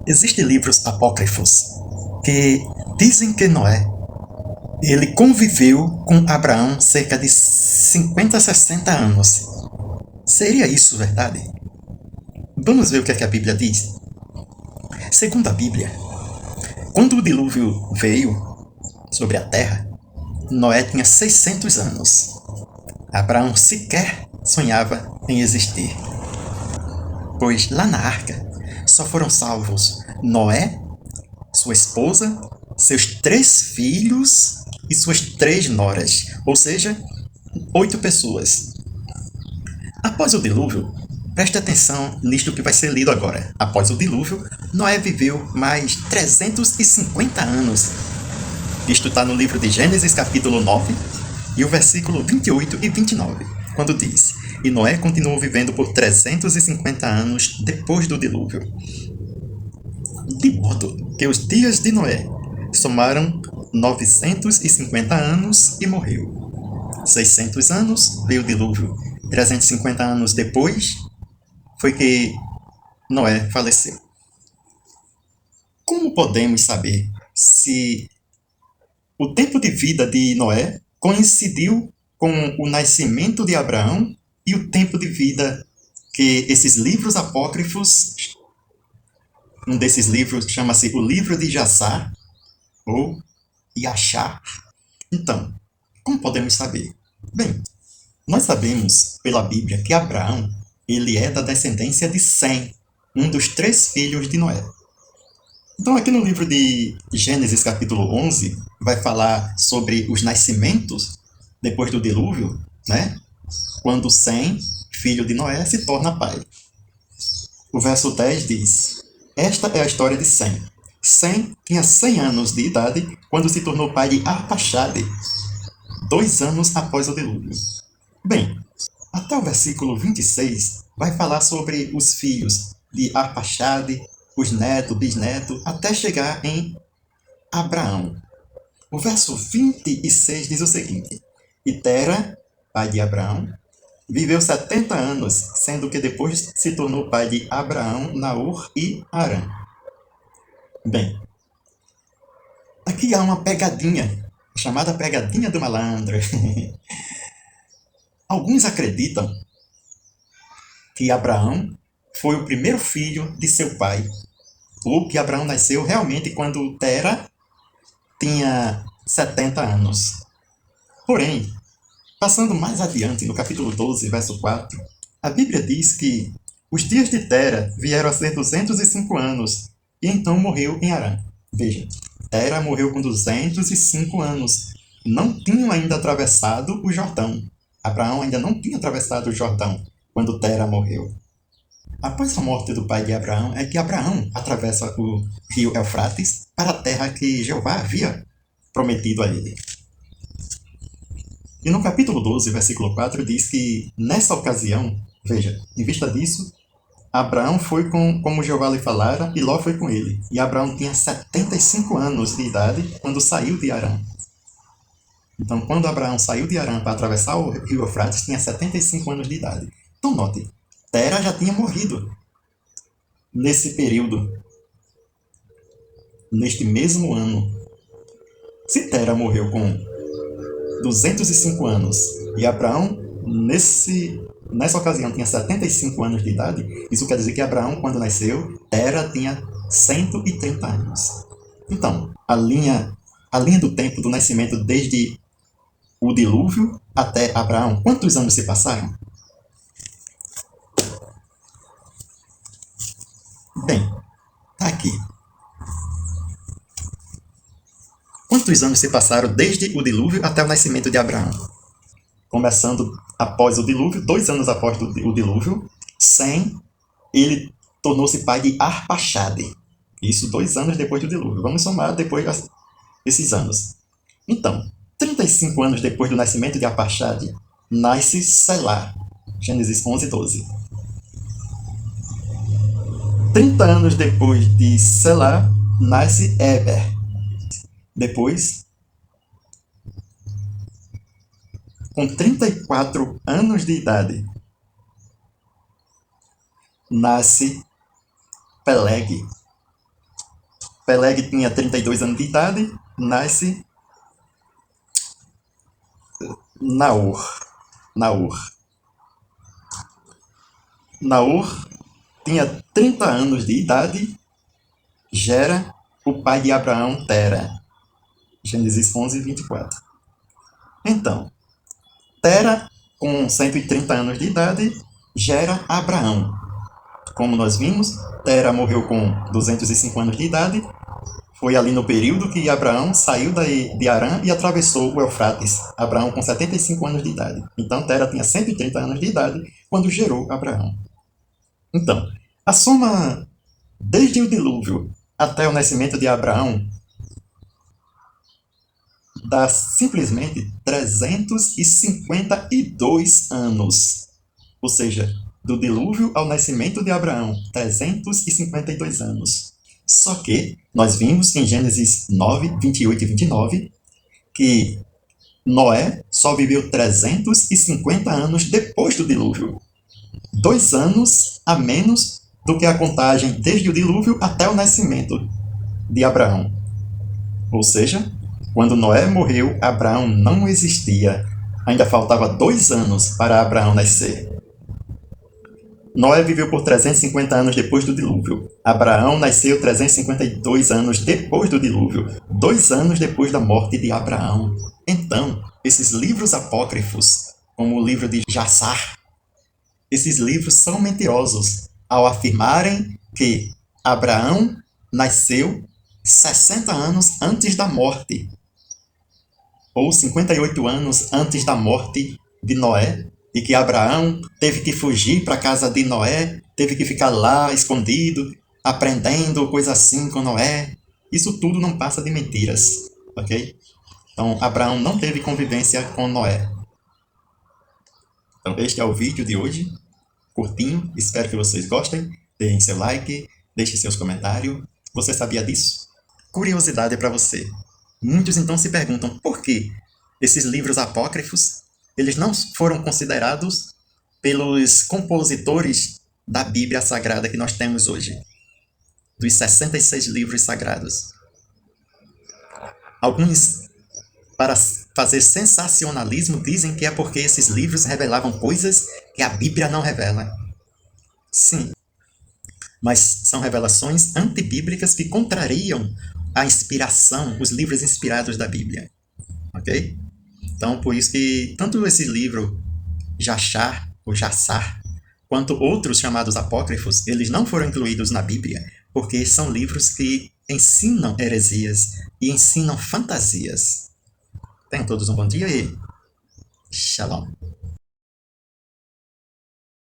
Existem livros apócrifos que dizem que Noé ele conviveu com Abraão cerca de 50 a 60 anos. Seria isso verdade? Vamos ver o que é que a Bíblia diz. Segundo a Bíblia, quando o dilúvio veio sobre a terra, Noé tinha 600 anos. Abraão sequer sonhava em existir, pois lá na arca só foram salvos Noé, sua esposa, seus 3 filhos e suas 3 noras, ou seja, 8 pessoas. Após o dilúvio, preste atenção nisto que vai ser lido agora. Após o dilúvio, Noé viveu mais 350 anos. Isto está no livro de Gênesis, capítulo 9, e o versículo 28 e 29, quando diz: E Noé continuou vivendo por 350 anos depois do dilúvio. De modo que os dias de Noé somaram 950 anos e morreu. 600 anos veio o dilúvio. 350 anos depois foi que Noé faleceu. Como podemos saber se o tempo de vida de Noé coincidiu com o nascimento de Abraão e o tempo de vida que esses livros apócrifos, um desses livros chama-se o livro de Jassar, ou Yachar. Então, como podemos saber? Bem, nós sabemos pela Bíblia que Abraão ele é da descendência de Sem, um dos 3 filhos de Noé. Então, aqui no livro de Gênesis, capítulo 11, vai falar sobre os nascimentos depois do dilúvio, né? Quando Sem, filho de Noé, se torna pai. O verso 10 diz: Esta é a história de Sem. Sem tinha 100 anos de idade quando se tornou pai de Arpaxade, 2 anos após o dilúvio. Bem, até o versículo 26 vai falar sobre os filhos de Arpaxade, os netos, bisnetos, até chegar em Abraão. O verso 26 diz o seguinte: E Tera, pai de Abraão, viveu 70 anos, sendo que depois se tornou pai de Abraão, Naor e Harã. Bem, aqui há uma pegadinha, chamada pegadinha do malandro. Alguns acreditam que Abraão foi o primeiro filho de seu pai, ou que Abraão nasceu realmente quando Tera tinha 70 anos. Porém, passando mais adiante, no capítulo 12, verso 4, a Bíblia diz que os dias de Tera vieram a ser 205 anos, e então morreu em Harã. Veja, Tera morreu com 205 anos. Não tinham ainda atravessado o Jordão. Abraão ainda não tinha atravessado o Jordão quando Tera morreu. Após a morte do pai de Abraão, é que Abraão atravessa o rio Eufrates para a terra que Jeová havia prometido a ele. E no capítulo 12, versículo 4, diz que nessa ocasião, veja, em vista disso, Abraão foi como Jeová lhe falara, e Ló foi com ele. E Abraão tinha 75 anos de idade quando saiu de Harã. Então, quando Abraão saiu de Harã para atravessar o rio Eufrates, tinha 75 anos de idade. Então, note, Tera já tinha morrido nesse período, neste mesmo ano. Se Tera morreu com 205 anos e Abraão, nessa ocasião, tinha 75 anos de idade, isso quer dizer que Abraão, quando nasceu, Tera tinha 130 anos. Então, a linha do tempo do nascimento desde o dilúvio até Abraão, quantos anos se passaram? Bem, tá aqui. Quantos anos se passaram desde o dilúvio até o nascimento de Abraão? Começando após o dilúvio, 2 anos após o dilúvio, Sem, ele tornou-se pai de Arpaxade. Isso 2 anos depois do dilúvio. Vamos somar depois esses anos. Então, 35 anos depois do nascimento de Arpaxade, nasce Selá. Gênesis 11, 12. 30 anos depois de Selá, nasce Eber. Depois, com 34 anos de idade, nasce Peleg. Peleg tinha 32 anos de idade, nasce Naor. Naor. Naor tinha 30 anos de idade, gera o pai de Abraão, Tera. Gênesis 11, 24. Então, Tera, com 130 anos de idade, gera Abraão. Como nós vimos, Tera morreu com 205 anos de idade. Foi ali no período que Abraão saiu de Harã e atravessou o Eufrates. Abraão com 75 anos de idade. Então, Tera tinha 130 anos de idade quando gerou Abraão. Então, a soma desde o dilúvio até o nascimento de Abraão dá simplesmente 352 anos. Ou seja, do dilúvio ao nascimento de Abraão, 352 anos. Só que nós vimos em Gênesis 9, 28 e 29 que Noé só viveu 350 anos depois do dilúvio. 2 anos a menos do que a contagem desde o dilúvio até o nascimento de Abraão. Ou seja, quando Noé morreu, Abraão não existia. Ainda faltava 2 anos para Abraão nascer. Noé viveu por 350 anos depois do dilúvio. Abraão nasceu 352 anos depois do dilúvio, 2 anos depois da morte de Abraão. Então, esses livros apócrifos, como o livro de Jassar, esses livros são mentirosos ao afirmarem que Abraão nasceu 60 anos antes da morte, ou 58 anos antes da morte de Noé, e que Abraão teve que fugir para a casa de Noé, teve que ficar lá escondido, aprendendo coisa assim com Noé. Isso tudo não passa de mentiras, ok? Então, Abraão não teve convivência com Noé. Então, este é o vídeo de hoje, curtinho, espero que vocês gostem. Deem seu like, deixem seus comentários. Você sabia disso? Curiosidade para você. Muitos então se perguntam por que esses livros apócrifos eles não foram considerados pelos compositores da Bíblia Sagrada que nós temos hoje, dos 66 livros sagrados. Alguns, para fazer sensacionalismo, dizem que é porque esses livros revelavam coisas que a Bíblia não revela. Sim, mas são revelações antibíblicas que contrariam a inspiração, os livros inspirados da Bíblia. Ok? Então, por isso que tanto esse livro, Jachar, ou Jassar, quanto outros chamados apócrifos, eles não foram incluídos na Bíblia, porque são livros que ensinam heresias e ensinam fantasias. Tenham todos um bom dia e Shalom.